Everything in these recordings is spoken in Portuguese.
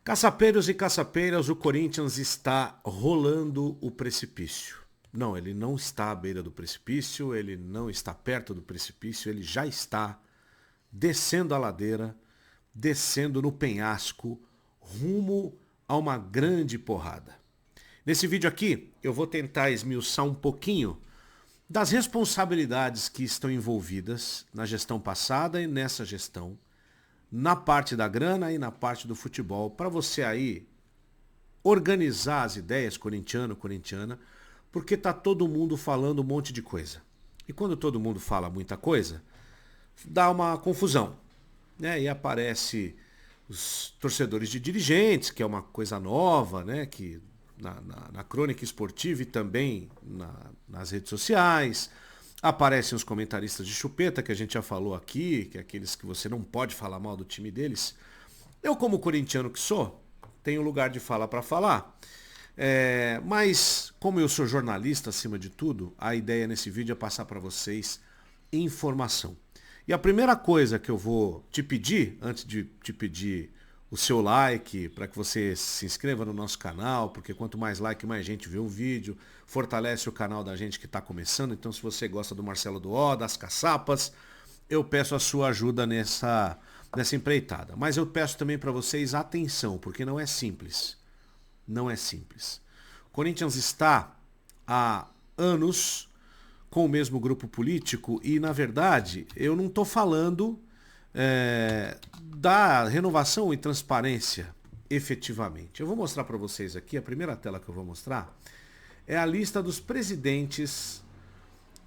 Caçapeiros e caçapeiras, o Corinthians está rolando o precipício. Não, ele não está à beira do precipício, ele não está perto do precipício, ele já está descendo a ladeira, descendo no penhasco, rumo a uma grande porrada. Nesse vídeo aqui, eu vou tentar esmiuçar um pouquinho das responsabilidades que estão envolvidas na gestão passada e nessa gestão, na parte da grana e na parte do futebol, para você aí organizar as ideias corintiana, porque tá todo mundo falando um monte de coisa. E quando todo mundo fala muita coisa, dá uma confusão, né? E aparece os torcedores de dirigentes, que é uma coisa nova, né? Que na crônica esportiva e também nas redes sociais. Aparecem os comentaristas de chupeta, que a gente já falou aqui, que é aqueles que você não pode falar mal do time deles. Eu, como corintiano que sou, tenho lugar de fala para falar. Mas, como eu sou jornalista acima de tudo, a ideia nesse vídeo é passar para vocês informação. E a primeira coisa que eu vou te pedir, antes de te pedir o seu like, para que você se inscreva no nosso canal, porque quanto mais like, mais gente vê o vídeo, fortalece o canal da gente que está começando. Então, se você gosta do Marcelo Duó, das caçapas, eu peço a sua ajuda nessa empreitada. Mas eu peço também para vocês atenção, porque não é simples. Não é simples. O Corinthians está há anos com o mesmo grupo político e, na verdade, eu não estou falando da renovação e transparência efetivamente. Eu vou mostrar para vocês aqui, a primeira tela que eu vou mostrar é a lista dos presidentes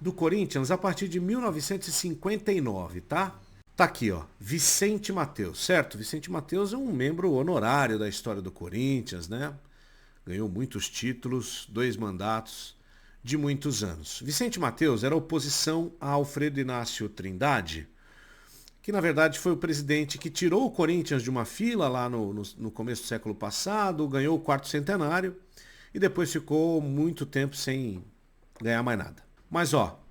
do Corinthians a partir de 1959, tá? Tá aqui, ó, Vicente Mateus, certo? Vicente Mateus é um membro honorário da história do Corinthians, né? Ganhou muitos títulos, 2 mandatos de muitos anos. Vicente Mateus era oposição a Alfredo Inácio Trindade, que na verdade foi o presidente que tirou o Corinthians de uma fila lá no começo do século passado, ganhou o 4º centenário e depois ficou muito tempo sem ganhar mais nada. Mas ó,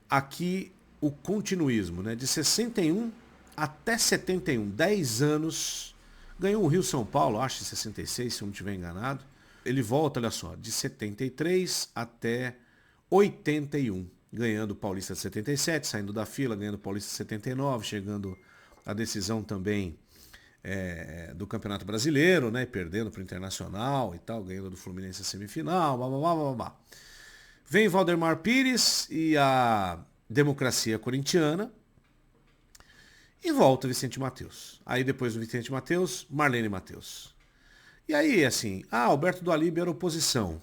aqui o continuismo, né? De 61 até 71, 10 anos, ganhou o Rio-São Paulo, acho em 66, se eu não estiver enganado. Ele volta, olha só, de 73 até 81, ganhando o Paulista de 77, saindo da fila, ganhando o Paulista de 79, chegando à decisão também do Campeonato Brasileiro, né, perdendo para o Internacional e tal, ganhando do Fluminense a semifinal, blá, blá, blá, blá, blá. Vem Valdemar Pires e a democracia corintiana e volta Vicente Mateus. Aí depois do Vicente Mateus, Marlene Mateus. E aí, assim, Alberto do Alibe era oposição.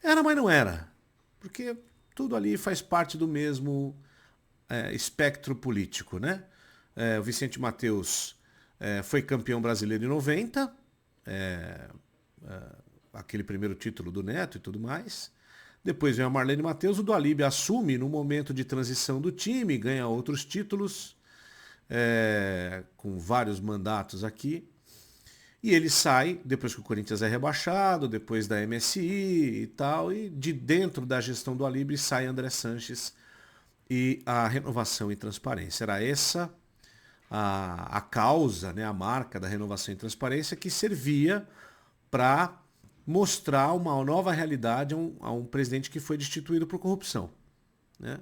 Era, mas não era. Porque tudo ali faz parte do mesmo espectro político, né? O Vicente Mateus foi campeão brasileiro em 90, aquele primeiro título do Neto e tudo mais. Depois vem a Marlene Mateus, o do Alibe assume no momento de transição do time, ganha outros títulos, com vários mandatos aqui. E ele sai, depois que o Corinthians é rebaixado, depois da MSI e tal, e de dentro da gestão do Alibe sai André Sanches e a renovação e transparência. Era essa a causa, né, a marca da renovação e transparência que servia para mostrar uma nova realidade a um presidente que foi destituído por corrupção, né?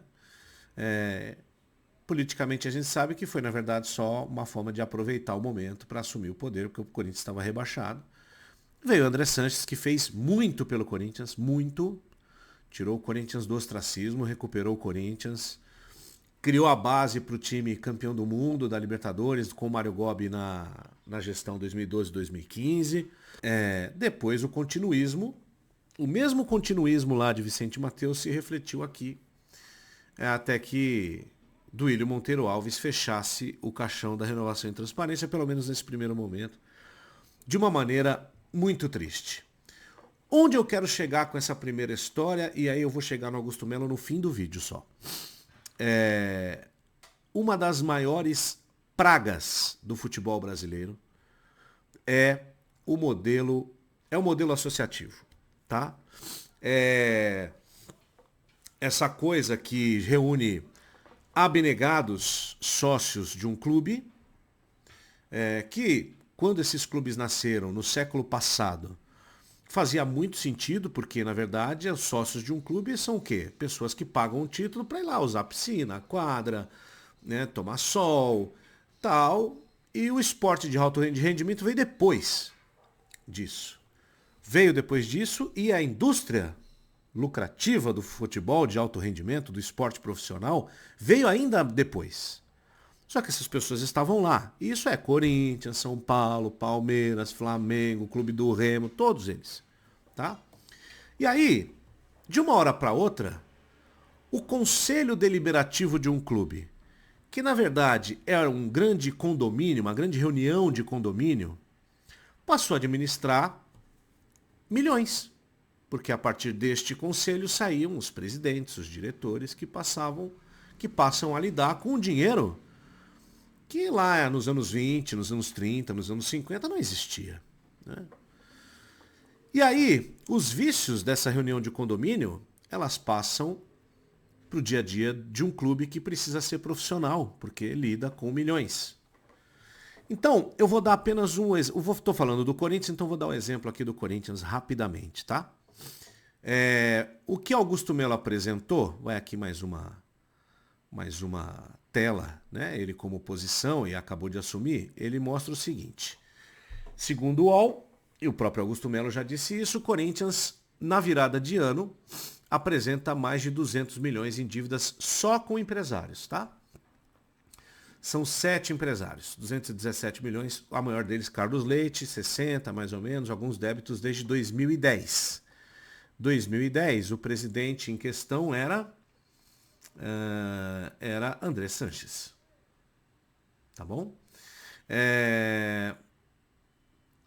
Politicamente a gente sabe que foi, na verdade, só uma forma de aproveitar o momento para assumir o poder, porque o Corinthians estava rebaixado. Veio o André Sanches, que fez muito pelo Corinthians, muito. Tirou o Corinthians do ostracismo, recuperou o Corinthians, criou a base para o time campeão do mundo, da Libertadores, com o Mário Gobi na gestão 2012-2015. Depois o continuismo, o mesmo continuismo lá de Vicente Mateus se refletiu aqui, até que Duílio Monteiro Alves fechasse o caixão da renovação e transparência, pelo menos nesse primeiro momento, de uma maneira muito triste. Onde eu quero chegar com essa primeira história, e aí eu vou chegar no Augusto Melo no fim do vídeo só. Uma das maiores pragas do futebol brasileiro é o modelo associativo, tá? Essa coisa que reúne abnegados sócios de um clube, que quando esses clubes nasceram no século passado, fazia muito sentido, porque, na verdade, os sócios de um clube são o quê? Pessoas que pagam um título para ir lá usar a piscina, a quadra, né, tomar sol, tal. E o esporte de alto rendimento veio depois disso. Veio depois disso e a indústria lucrativa do futebol de alto rendimento, do esporte profissional, veio ainda depois. Só que essas pessoas estavam lá. E isso é Corinthians, São Paulo, Palmeiras, Flamengo, Clube do Remo, todos eles. Tá? E aí, de uma hora para outra, o conselho deliberativo de um clube, que na verdade era um grande condomínio, uma grande reunião de condomínio, passou a administrar milhões. Porque a partir deste conselho saíam os presidentes, os diretores que passam a lidar com o dinheiro que lá nos anos 20, nos anos 30, nos anos 50 não existia. Né? E aí, os vícios dessa reunião de condomínio, elas passam para o dia a dia de um clube que precisa ser profissional, porque lida com milhões. Então, eu vou dar apenas um exemplo. Estou falando do Corinthians, então vou dar um exemplo aqui do Corinthians rapidamente, tá? O que Augusto Melo apresentou, vai aqui mais uma tela, né? Ele como oposição e acabou de assumir, ele mostra o seguinte. Segundo o UOL, e o próprio Augusto Melo já disse isso, o Corinthians, na virada de ano, apresenta mais de 200 milhões em dívidas só com empresários, tá? São 7 empresários, 217 milhões, a maior deles Carlos Leite, 60 mais ou menos, alguns débitos desde 2010. 2010, o presidente em questão era André Sanches. Tá bom?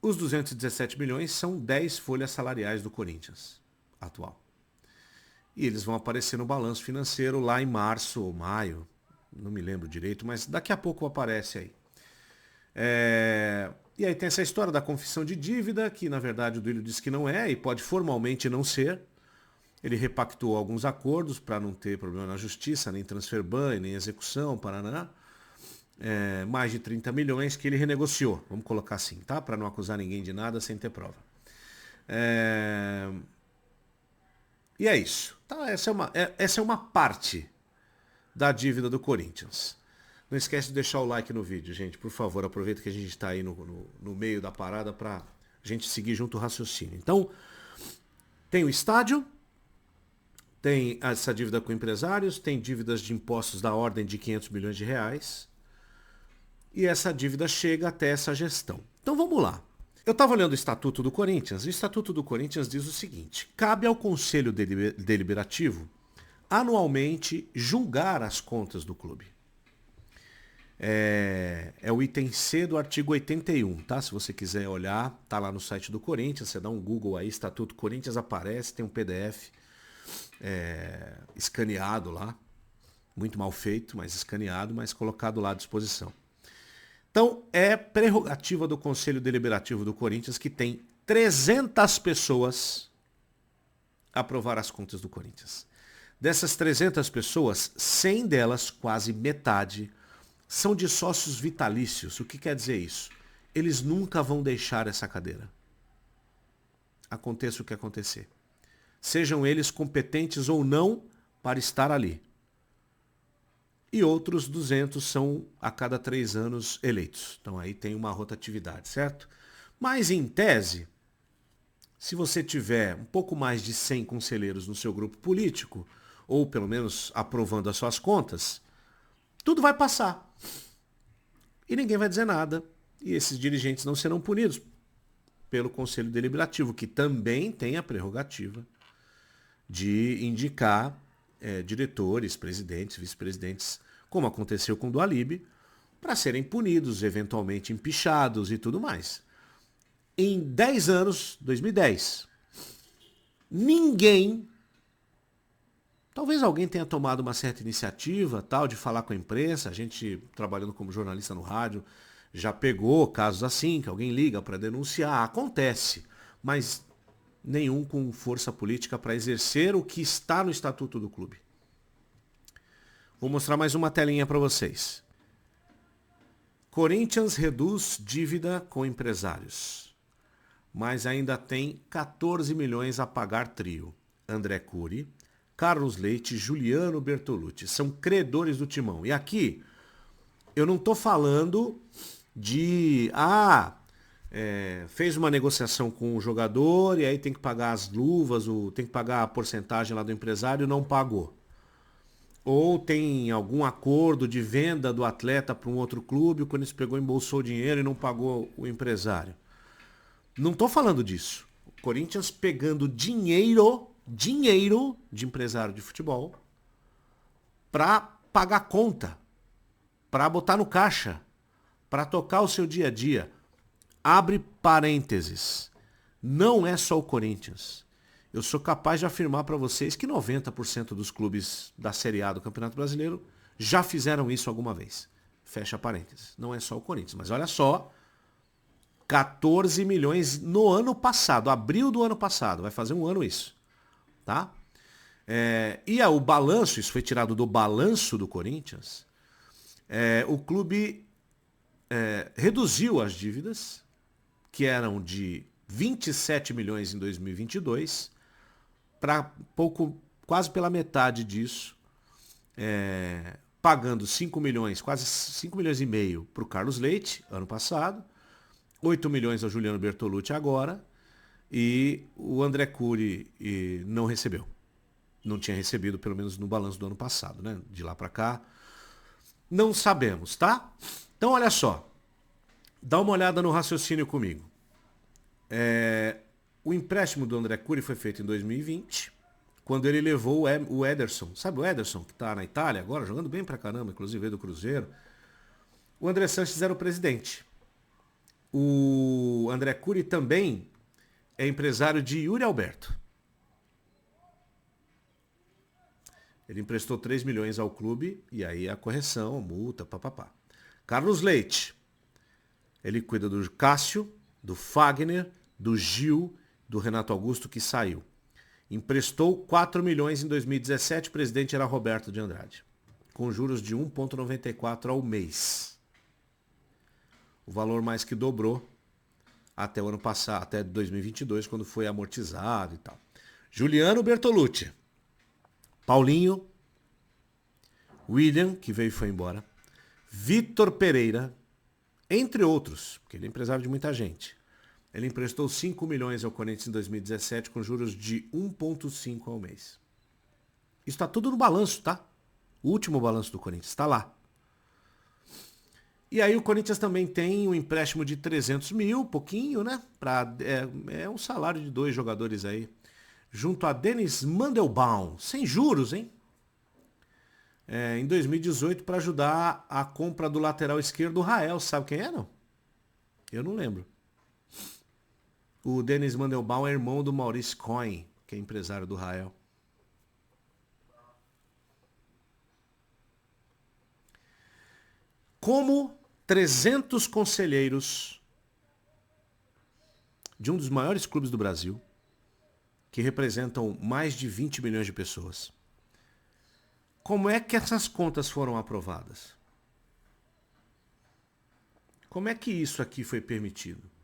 Os 217 milhões são 10 folhas salariais do Corinthians atual. E eles vão aparecer no balanço financeiro lá em março ou maio, não me lembro direito, mas daqui a pouco aparece aí. E aí tem essa história da confissão de dívida, que na verdade o Duílio disse que não é e pode formalmente não ser. Ele repactuou alguns acordos para não ter problema na justiça, nem transferban, nem execução, paraná. Mais de 30 milhões que ele renegociou, vamos colocar assim, tá? Para não acusar ninguém de nada sem ter prova. E é isso. Tá? Essa é uma parte da dívida do Corinthians. Não esquece de deixar o like no vídeo, gente, por favor. Aproveita que a gente está aí no meio da parada para a gente seguir junto o raciocínio. Então, tem o estádio, tem essa dívida com empresários, tem dívidas de impostos da ordem de 500 milhões de reais. E essa dívida chega até essa gestão. Então vamos lá. Eu estava olhando o Estatuto do Corinthians, e o Estatuto do Corinthians diz o seguinte: cabe ao Conselho Deliberativo anualmente julgar as contas do clube. É o item C do artigo 81, tá? Se você quiser olhar, tá lá no site do Corinthians, você dá um Google aí, Estatuto Corinthians, aparece, tem um PDF escaneado lá, muito mal feito, mas escaneado, mas colocado lá à disposição. Então, é prerrogativa do Conselho Deliberativo do Corinthians, que tem 300 pessoas, aprovar as contas do Corinthians. Dessas 300 pessoas, 100 delas, quase metade, são de sócios vitalícios. O que quer dizer isso? Eles nunca vão deixar essa cadeira. Aconteça o que acontecer. Sejam eles competentes ou não para estar ali. E outros 200 são a cada 3 anos eleitos. Então aí tem uma rotatividade, certo? Mas em tese, se você tiver um pouco mais de 100 conselheiros no seu grupo político, ou pelo menos aprovando as suas contas, tudo vai passar. E ninguém vai dizer nada. E esses dirigentes não serão punidos pelo Conselho Deliberativo, que também tem a prerrogativa de indicar diretores, presidentes, vice-presidentes, como aconteceu com o do Alib, para serem punidos, eventualmente empichados e tudo mais. Em 10 anos, 2010, ninguém, talvez alguém tenha tomado uma certa iniciativa tal de falar com a imprensa, a gente trabalhando como jornalista no rádio já pegou casos assim, que alguém liga para denunciar, acontece, mas nenhum com força política para exercer o que está no Estatuto do clube. Vou mostrar mais uma telinha para vocês. Corinthians reduz dívida com empresários, mas ainda tem 14 milhões a pagar trio. André Cury, Carlos Leite, Juliano Bertolucci. São credores do Timão. E aqui, eu não estou falando de... fez uma negociação com o jogador e aí tem que pagar as luvas, tem que pagar a porcentagem lá do empresário e não pagou. Ou tem algum acordo de venda do atleta para um outro clube, o Corinthians pegou, embolsou o dinheiro e não pagou o empresário. Não estou falando disso. O Corinthians pegando dinheiro de empresário de futebol para pagar conta, para botar no caixa, para tocar o seu dia a dia. Abre parênteses. Não é só o Corinthians. Eu sou capaz de afirmar para vocês que 90% dos clubes da Série A do Campeonato Brasileiro já fizeram isso alguma vez. Fecha parênteses. Não é só o Corinthians. Mas olha só, 14 milhões no ano passado, abril do ano passado. Vai fazer um ano isso. Tá? O balanço, isso foi tirado do balanço do Corinthians. O clube reduziu as dívidas, que eram de 27 milhões em 2022, para quase pela metade disso, pagando 5 milhões, quase 5 milhões e meio para o Carlos Leite, ano passado, 8 milhões ao Juliano Bertolucci agora, e o André Cury não recebeu. Não tinha recebido, pelo menos no balanço do ano passado, né? De lá para cá, não sabemos, tá? Então, olha só, dá uma olhada no raciocínio comigo. O empréstimo do André Cury foi feito em 2020, quando ele levou o Ederson. Sabe o Ederson, que está na Itália agora, jogando bem pra caramba, inclusive veio do Cruzeiro? O André Sanches era o presidente. O André Cury também é empresário de Yuri Alberto. Ele emprestou 3 milhões ao clube, e aí a correção, a multa, papapá. Carlos Leite, ele cuida do Cássio, do Fagner, do Gil, do Renato Augusto, que saiu. Emprestou 4 milhões em 2017, o presidente era Roberto de Andrade, com juros de 1,94 ao mês. O valor mais que dobrou até o ano passado, até 2022, quando foi amortizado e tal. Juliano Bertolucci, Paulinho, William, que veio e foi embora, Vitor Pereira, entre outros, porque ele é empresário de muita gente. Ele emprestou 5 milhões ao Corinthians em 2017 com juros de 1,5 ao mês. Isso está tudo no balanço, tá? O último balanço do Corinthians está lá. E aí o Corinthians também tem um empréstimo de 300 mil, pouquinho, né? É um salário de 2 jogadores aí. Junto a Denis Mandelbaum, sem juros, hein? Em 2018 para ajudar a compra do lateral esquerdo, o Rael. Sabe quem é, não? Eu não lembro. O Denis Mandelbaum é irmão do Maurice Cohen, que é empresário do Rael. Como 300 conselheiros de um dos maiores clubes do Brasil, que representam mais de 20 milhões de pessoas, como é que essas contas foram aprovadas? Como é que isso aqui foi permitido?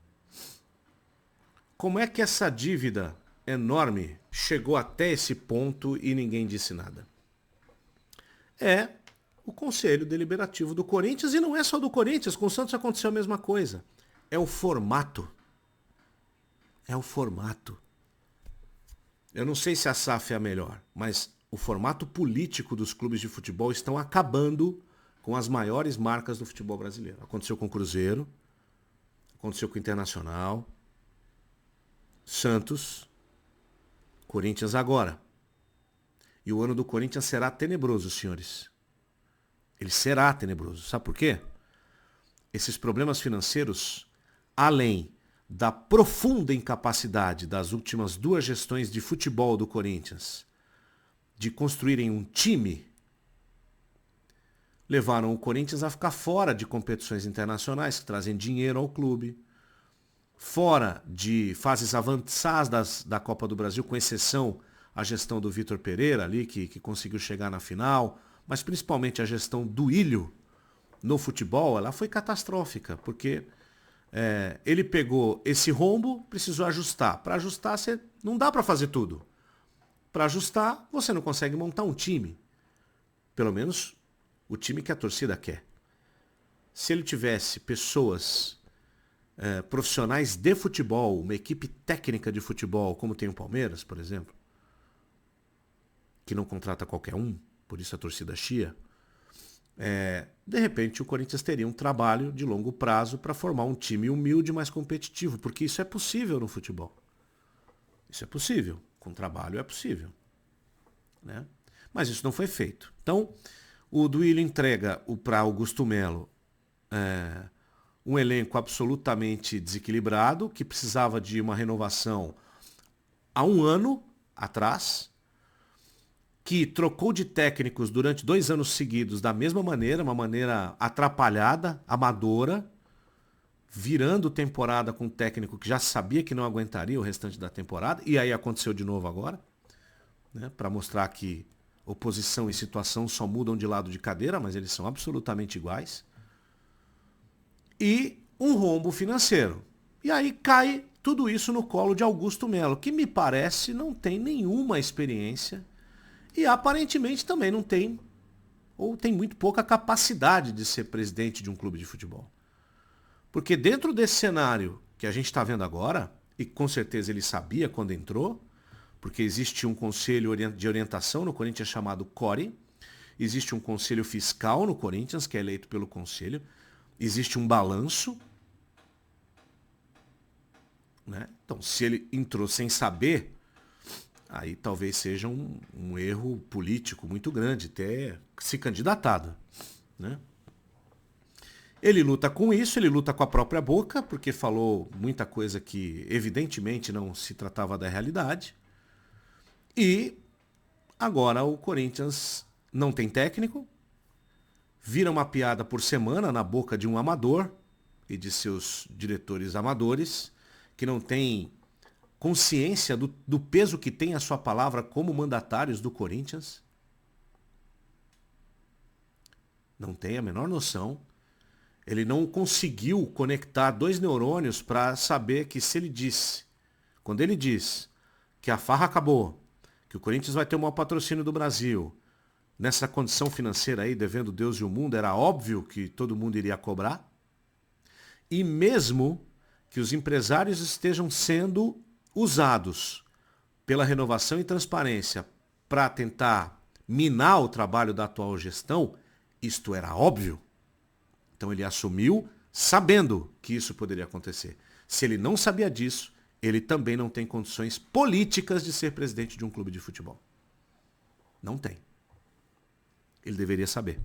Como é que essa dívida enorme chegou até esse ponto e ninguém disse nada? É o Conselho Deliberativo do Corinthians, e não é só do Corinthians, com o Santos aconteceu a mesma coisa. É o formato. É o formato. Eu não sei se a SAF é a melhor, mas o formato político dos clubes de futebol estão acabando com as maiores marcas do futebol brasileiro. Aconteceu com o Cruzeiro, aconteceu com o Internacional, Santos, Corinthians agora. E o ano do Corinthians será tenebroso, senhores. Ele será tenebroso. Sabe por quê? Esses problemas financeiros, além da profunda incapacidade das últimas 2 gestões de futebol do Corinthians de construírem um time, levaram o Corinthians a ficar fora de competições internacionais que trazem dinheiro ao clube, fora de fases avançadas da Copa do Brasil, com exceção a gestão do Vitor Pereira ali, que conseguiu chegar na final, mas principalmente a gestão do Ilho, no futebol, ela foi catastrófica, porque ele pegou esse rombo, precisou ajustar. Para ajustar, não dá para fazer tudo. Para ajustar, você não consegue montar um time. Pelo menos o time que a torcida quer. Se ele tivesse pessoas profissionais de futebol, uma equipe técnica de futebol, como tem o Palmeiras, por exemplo, que não contrata qualquer um, por isso a torcida chia, de repente o Corinthians teria um trabalho de longo prazo para formar um time humilde, mais competitivo, porque isso é possível no futebol. Isso é possível. Com trabalho é possível. Né? Mas isso não foi feito. Então, o Duílio entrega para Augusto Melo um elenco absolutamente desequilibrado, que precisava de uma renovação há um ano atrás, que trocou de técnicos durante 2 anos seguidos da mesma maneira, uma maneira atrapalhada, amadora, virando temporada com um técnico que já sabia que não aguentaria o restante da temporada, e aí aconteceu de novo agora, né, para mostrar que oposição e situação só mudam de lado de cadeira, mas eles são absolutamente iguais. E um rombo financeiro. E aí cai tudo isso no colo de Augusto Melo, que me parece não tem nenhuma experiência e aparentemente também não tem, ou tem muito pouca capacidade de ser presidente de um clube de futebol. Porque dentro desse cenário que a gente está vendo agora, e com certeza ele sabia quando entrou, porque existe um conselho de orientação no Corinthians chamado CORE, existe um conselho fiscal no Corinthians, que é eleito pelo conselho, existe um balanço. Né? Então, se ele entrou sem saber, aí talvez seja um erro político muito grande ter se candidatado. Né? Ele luta com isso, ele luta com a própria boca, porque falou muita coisa que evidentemente não se tratava da realidade. E agora o Corinthians não tem técnico, vira uma piada por semana na boca de um amador e de seus diretores amadores, que não têm consciência do peso que tem a sua palavra como mandatários do Corinthians. Não tem a menor noção. Ele não conseguiu conectar 2 neurônios para saber que se ele disse, quando ele diz que a farra acabou, que o Corinthians vai ter o maior patrocínio do Brasil, nessa condição financeira aí, devendo Deus e o mundo, era óbvio que todo mundo iria cobrar. E mesmo que os empresários estejam sendo usados pela renovação e transparência para tentar minar o trabalho da atual gestão, isto era óbvio. Então ele assumiu sabendo que isso poderia acontecer. Se ele não sabia disso, ele também não tem condições políticas de ser presidente de um clube de futebol. Não tem. Ele deveria saber.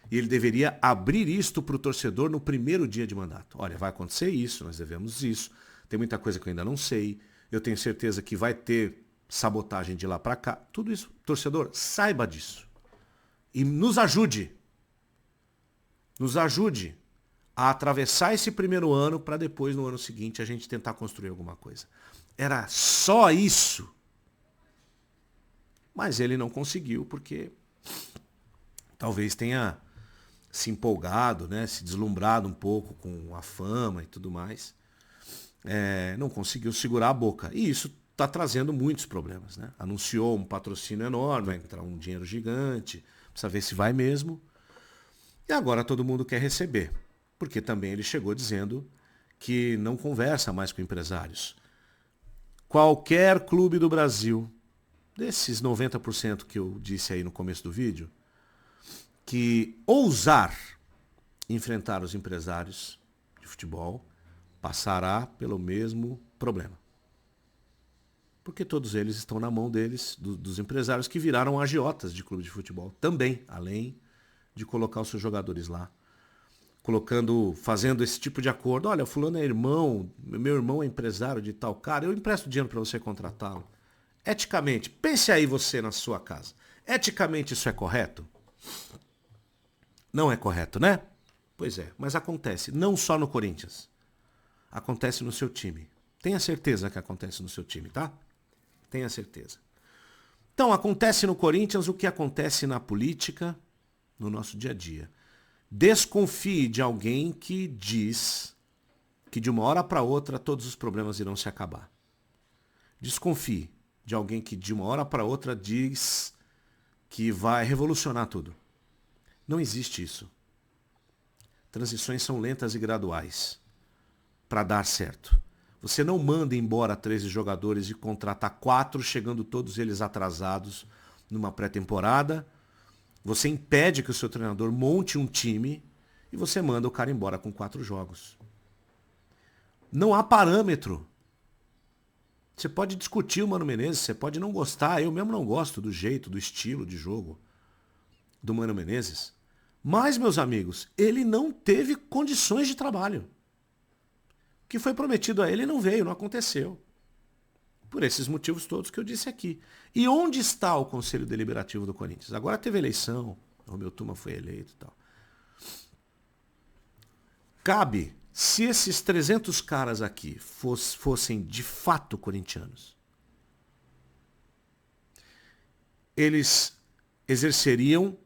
E ele deveria abrir isto para o torcedor no primeiro dia de mandato. Olha, vai acontecer isso, nós devemos isso. Tem muita coisa que eu ainda não sei. Eu tenho certeza que vai ter sabotagem de lá para cá. Tudo isso, torcedor, saiba disso. E nos ajude. Nos ajude a atravessar esse primeiro ano para depois, no ano seguinte, a gente tentar construir alguma coisa. Era só isso. Mas ele não conseguiu, porque talvez tenha se empolgado, né, se deslumbrado um pouco com a fama e tudo mais. Não conseguiu segurar a boca. E isso está trazendo muitos problemas. Né? Anunciou um patrocínio enorme, vai entrar um dinheiro gigante, precisa ver se vai mesmo. E agora todo mundo quer receber. Porque também ele chegou dizendo que não conversa mais com empresários. Qualquer clube do Brasil, desses 90% que eu disse aí no começo do vídeo, que ousar enfrentar os empresários de futebol, passará pelo mesmo problema. Porque todos eles estão na mão deles, dos empresários que viraram agiotas de clube de futebol também, além de colocar os seus jogadores lá. Fazendo esse tipo de acordo. Olha, fulano é irmão, meu irmão é empresário de tal cara, eu empresto dinheiro para você contratá-lo. Eticamente, pense aí você na sua casa. Eticamente isso é correto? Não é correto, né? Pois é, mas acontece, não só no Corinthians. Acontece no seu time. Tenha certeza que acontece no seu time, tá? Tenha certeza. Então, acontece no Corinthians o que acontece na política, no nosso dia a dia. Desconfie de alguém que diz que de uma hora para outra todos os problemas irão se acabar. Desconfie de alguém que de uma hora para outra diz que vai revolucionar tudo. Não existe isso. Transições são lentas e graduais para dar certo. Você não manda embora 13 jogadores e contrata 4, chegando todos eles atrasados numa pré-temporada. Você impede que o seu treinador monte um time e você manda o cara embora com 4 jogos. Não há parâmetro. Você pode discutir o Mano Menezes, você pode não gostar. Eu mesmo não gosto do jeito, do estilo de jogo do Mano Menezes. Mas, meus amigos, ele não teve condições de trabalho. O que foi prometido a ele não veio, não aconteceu. Por esses motivos todos que eu disse aqui. E onde está o Conselho Deliberativo do Corinthians? Agora teve eleição, o Romeu Tuma foi eleito e tal. Cabe, se esses 300 caras aqui fossem de fato corintianos, eles exerceriam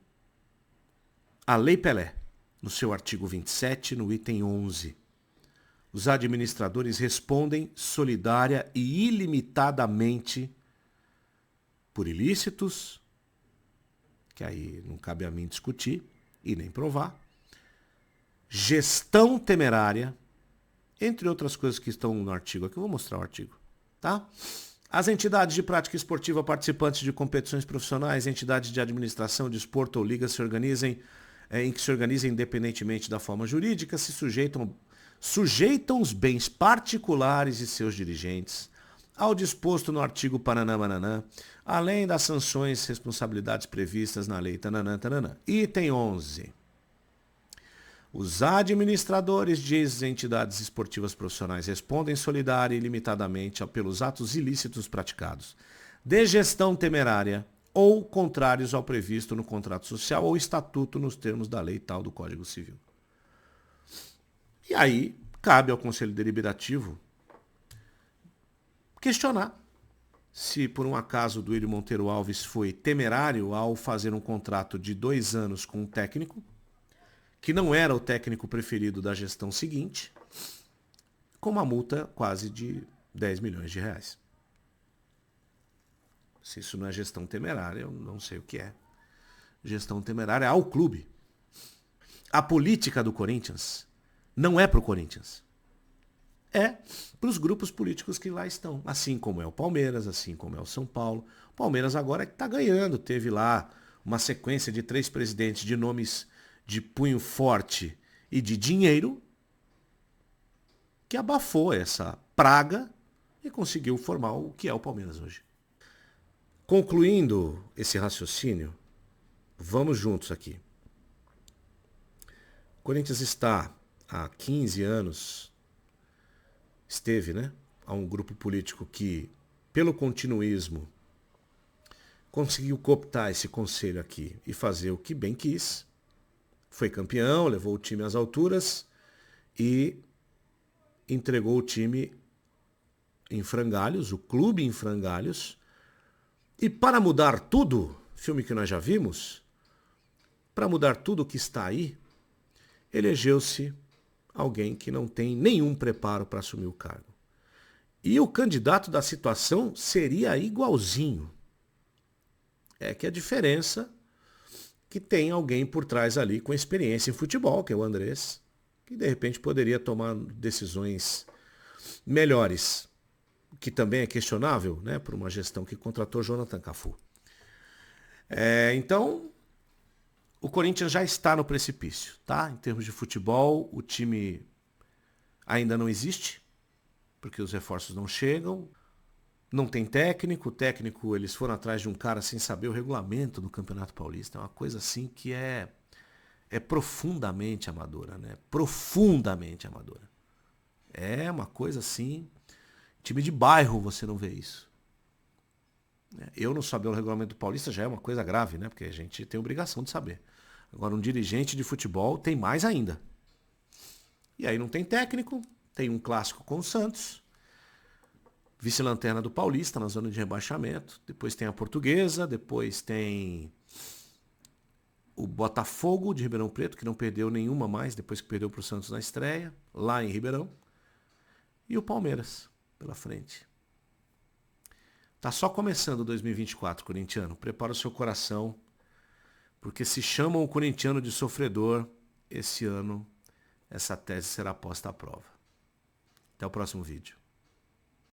a Lei Pelé, no seu artigo 27, no item 11. Os administradores respondem solidária e ilimitadamente por ilícitos, que aí não cabe a mim discutir e nem provar, gestão temerária, entre outras coisas que estão no artigo aqui. Eu vou mostrar o artigo, tá? As entidades de prática esportiva participantes de competições profissionais, entidades de administração, desporto ou ligas em que se organizem independentemente da forma jurídica, se sujeitam os bens particulares de seus dirigentes ao disposto no artigo Paranã, além das sanções e responsabilidades previstas na lei Tananã. Item 11. Os administradores de entidades esportivas profissionais respondem solidária e ilimitadamente pelos atos ilícitos praticados, de gestão temerária ou contrários ao previsto no contrato social ou estatuto nos termos da lei tal do Código Civil. E aí cabe ao Conselho Deliberativo questionar se por um acaso o Duílio Monteiro Alves foi temerário ao fazer um contrato de 2 anos com um técnico, que não era o técnico preferido da gestão seguinte, com uma multa quase de 10 milhões de reais. Se isso não é gestão temerária, eu não sei o que é. Gestão temerária ao clube. A política do Corinthians não é para o Corinthians. É para os grupos políticos que lá estão. Assim como é o Palmeiras, assim como é o São Paulo. O Palmeiras agora é que está ganhando. Teve lá uma sequência de 3 presidentes de nomes de punho forte e de dinheiro que abafou essa praga e conseguiu formar o que é o Palmeiras hoje. Concluindo esse raciocínio, vamos juntos aqui. O Corinthians está há 15 anos, esteve, né? Há um grupo político que, pelo continuismo, conseguiu cooptar esse conselho aqui e fazer o que bem quis. Foi campeão, levou o time às alturas e entregou o time em frangalhos, o clube em frangalhos. E para mudar tudo, filme que nós já vimos, para mudar tudo o que está aí, elegeu-se alguém que não tem nenhum preparo para assumir o cargo. E o candidato da situação seria igualzinho. É que a diferença que tem alguém por trás ali com experiência em futebol, que é o Andrés, que de repente poderia tomar decisões melhores, que também é questionável, né, por uma gestão que contratou Jonathan Cafu. Então, o Corinthians já está no precipício, tá? Em termos de futebol, o time ainda não existe, porque os reforços não chegam, não tem técnico, o técnico, eles foram atrás de um cara sem saber o regulamento do Campeonato Paulista, é uma coisa assim que é profundamente amadora, né? Profundamente amadora. É uma coisa assim, time de bairro você não vê isso. Eu não saber o regulamento do Paulista já é uma coisa grave, né? Porque a gente tem obrigação de saber. Agora, um dirigente de futebol tem mais ainda. E aí não tem técnico, tem um clássico com o Santos, vice-lanterna do Paulista, na zona de rebaixamento. Depois tem a Portuguesa, depois tem o Botafogo de Ribeirão Preto, que não perdeu nenhuma mais depois que perdeu para o Santos na estreia, lá em Ribeirão. E o Palmeiras pela frente. Tá só começando 2024, corintiano. Prepara o seu coração, porque se chamam o corintiano de sofredor, esse ano essa tese será posta à prova. Até o próximo vídeo.